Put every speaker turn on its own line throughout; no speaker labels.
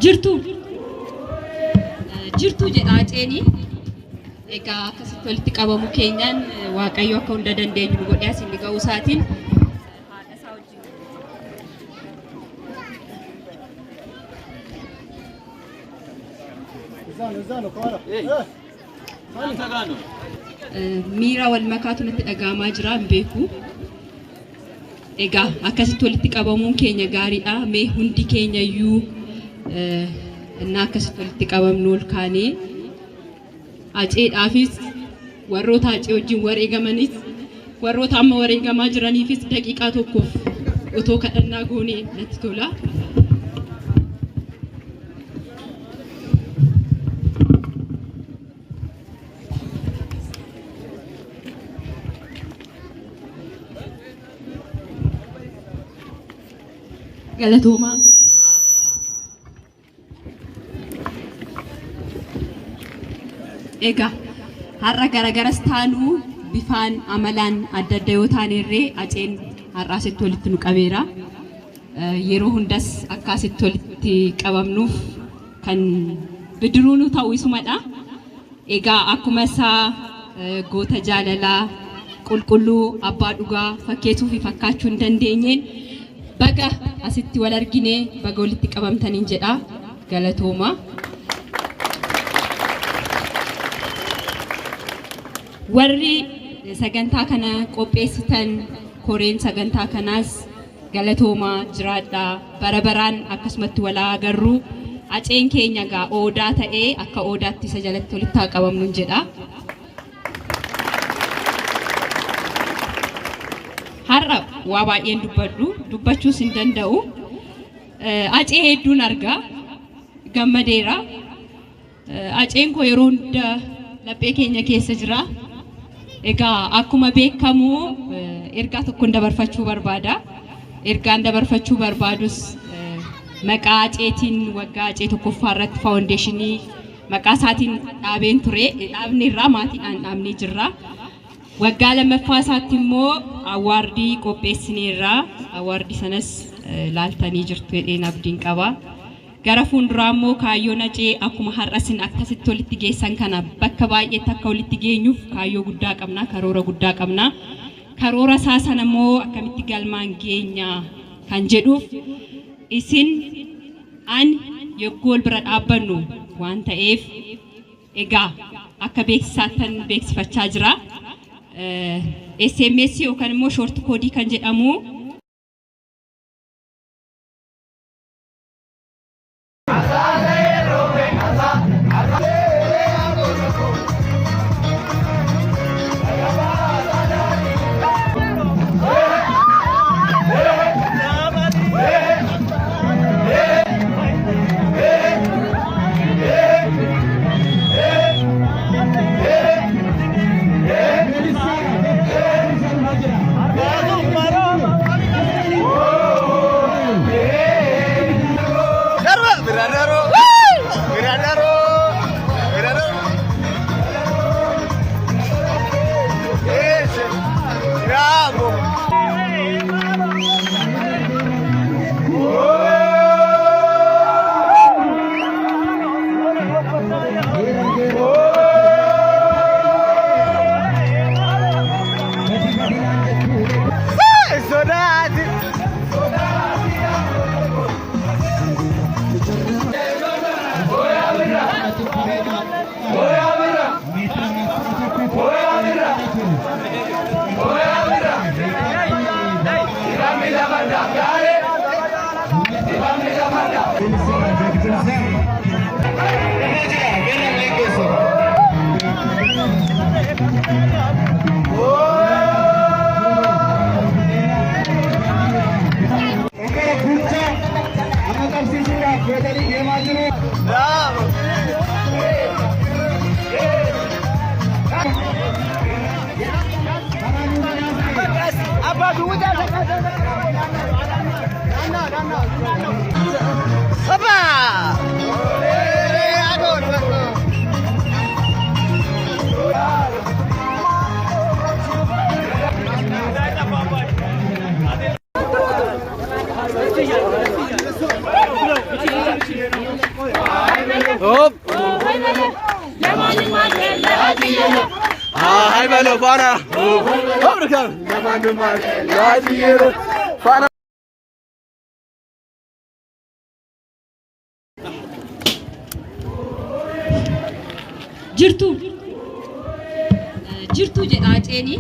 jirtu jedhaa ceeni egaa akkasitti walitti qabamu keenyaan waaqayyo akka hunda dandeenyu nu godhee asin ga'uu isaatiin haadha isaa wajjin miira wal makaatu natti dhaga'amaa jira hin beeku. Egaa akkasitti walitti qabamuun keenya gaariidha. Mee hundi keenya iyyuu innaa akkasitti walitti qabamnu ol kaanee aceedhaafis warroota acee wajjin wareegamanis warroota amma wareegamaa jiraniifis daqiiqaa tokkoof otoo kadhannaa goonee natti tola. Galatooma. Egaa har'a garagaras taanuu bifaan amalaan adda adda yoo taanerree aceen har'a asitti walitti nu qabeera. Yeroo hundas akka asitti walitti qabamnuuf kan bidiruu nu ta'u isumadha. Egaa akkuma isaa goota jaalalaa qulqulluu abbaa dhugaa fakkeessuu fi fakkaachuu hin dandeenyeen baga asitti wal argine baga walitti qabamtaniin jedha. Galatooma. Warri sagantaa kana qopheessitan koreen sagantaa kanaas galatooma jiraadha. Bara baraan akkasumatti walaa agarru aceen keenya gaa oodaa ta'ee akka oodaatti isa jalatti walitti haa qabamnu jedha. Har'a waa baay'een dubbachuus hin danda'u. Acee hedduun argaa gammadeera. Aceen koo yeroo hunda laphee keenya keessa jira. Egaa akkuma beekamu ergaa tokkoon dabarfachuu barbaada. Ergaan dabarfachuu barbaadus maqaa aceetiin waggaa acee tokkoffaa irratti faawundeeshinii maqaa isaatiin dhaabeen ture. Dhaabni irraa maatiidhaan dhaabnee jirra. Waggaa lammaffaa isaatti immoo awaardii qopheessineerra. Awaardii sanas laaltanii jirtu jedheen abdiin qaba. Gara fuulduraa immoo kaayyoon acee akkuma har'asin akkasitti walitti geessan kana bakka baay'eetti akka walitti geenyuuf kaayyoo guddaa qabna, karoora guddaa qabna. Karoora isaa sana immoo akkamitti galmaan geenya kan jedhuuf isin ani yogguu wal bira dhaabbannu waan ta'eef egaa akka beeksisaattan beeksifachaa jira. SMS yookaan immoo short koodii kan jedhamu
Hop. Hai balo fana. Hop rekam. Fana.
jirtu jedha Aceeni.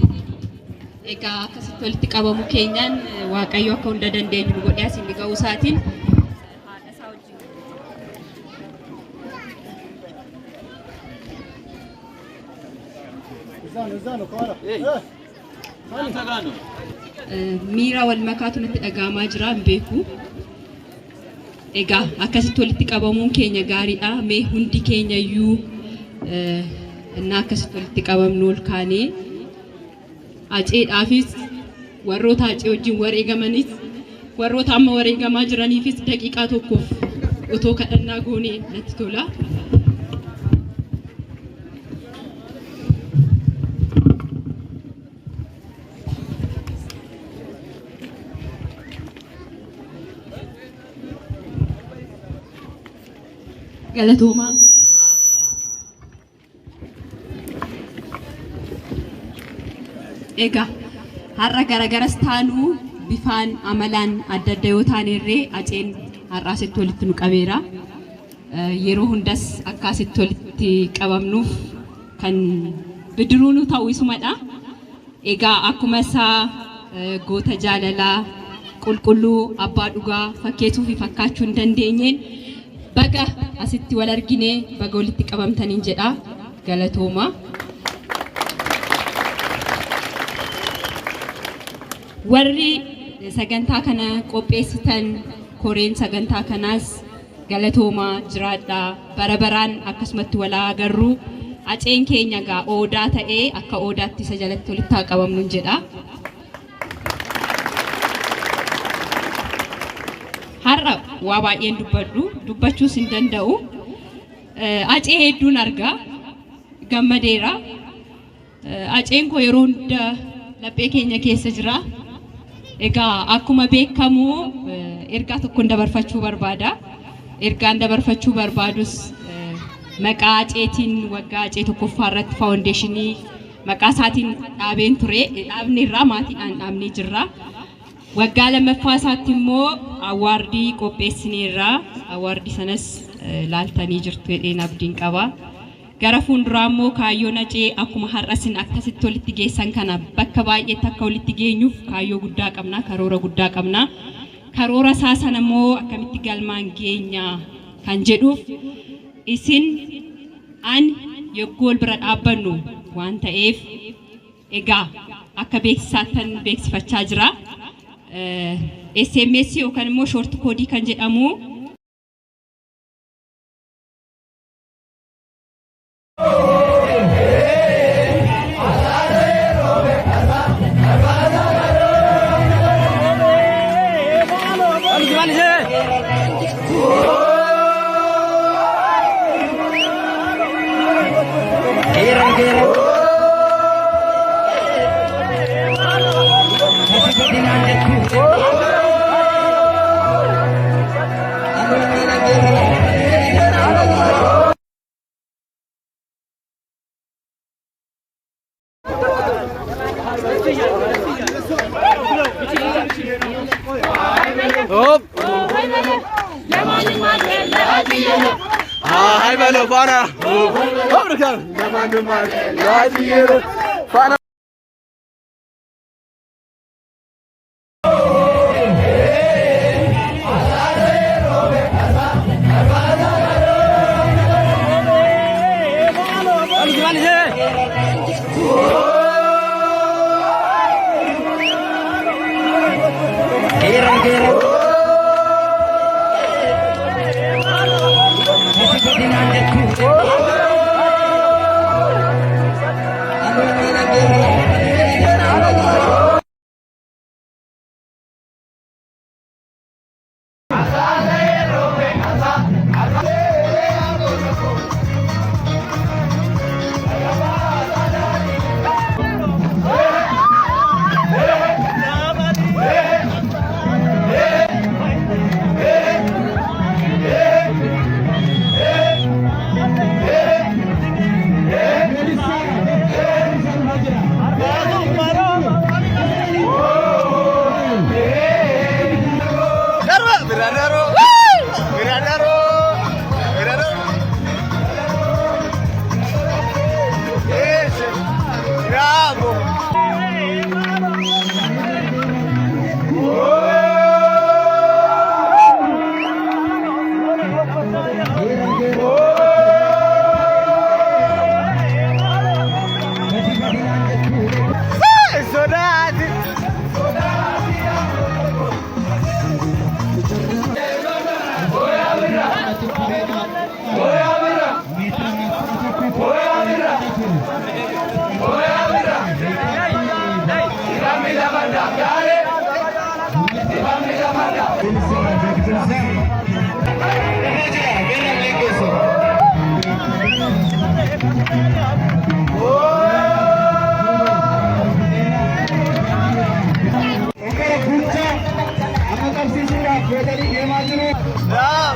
Egaa akkasitti walitti qabamu keenyaan Waaqayyo akka hunda dandeenyu nu godhee asiin ga'uu isaatiin haadha isaa wajjin miira wal makaatu natti dhaga'amaa jira hin beeku. Egaa akkasitti walitti qabamuun keenya gaariidha. Mee hundi keenya iyyuu እና akkasitti walitti qabamnu ol kaanee Aceedhaafis warroota Acee wajjin wareegamanis warroota amma wareegamaa jiraniifis daqiiqaa tokkoof otoo kadhannaa goonee natti tola. Galatoomaa. Egaa har'a garagaras taanuu bifaan amalaan adda adda yoo taanerree Aceen har'a asitti walitti nu qabeera. Yeroo hundas akka asitti walitti qabamnuuf kan bidiruu nu ta'u isumadha. Egaa akkuma isaa goota jaalalaa qulqulluu abbaa dhugaa fakkeessuu fi fakkaachuu hin dandeenyeen baga asitti wal arginee baga walitti qabamtaniin jedha. Galatoomaa. Warri sagantaa kana qopheessitan koreen sagantaa kanaas galatoomaa jiraadhaa bara baraan akkasumatti walaa agarru. Aceen keenya gaa Odaa ta'ee akka Odaatti isa jalatti walitti haa qabamnu jedha. Har'a waa baay'een dubbachuus hin danda'u. Acee hedduun argaa gammadeera. Aceen koo yeroo hunda laphee keenya keessa jira. Egaa akkuma beekamu ergaa tokkoon dabarfachuu barbaada. Ergaan dabarfachuu barbaadus maqaa Aceetiin waggaa Acee tokkoffaa irratti faawundeeshinii maqaa isaatiin dhaabeen ture. Dhaabni irraa maatiidhaan dhaabnee jirra. Waggaa lammaffaa isaatti immoo awaardii qopheessineerra. Awaardii sanas laaltanii jirtu jedheen abdiin qaba. Gara fuulduraa immoo kaayyoon Acee akkuma har'asin akkasitti walitti geessan kana bakka baay'eetti akka walitti geenyuuf kaayyoo guddaa qabna, karoora guddaa qabna. Karoora isaa sana immoo akkamitti galmaan geenya kan jedhuuf isin ani yogguu wal bira dhaabbannu waan ta'eef egaa akka beeksisaattan beeksifachaa jira. SMS yookaan immoo short koodii kan jedhamu
Hop. Hai balo fana. Hop rekam. Fana. Ya.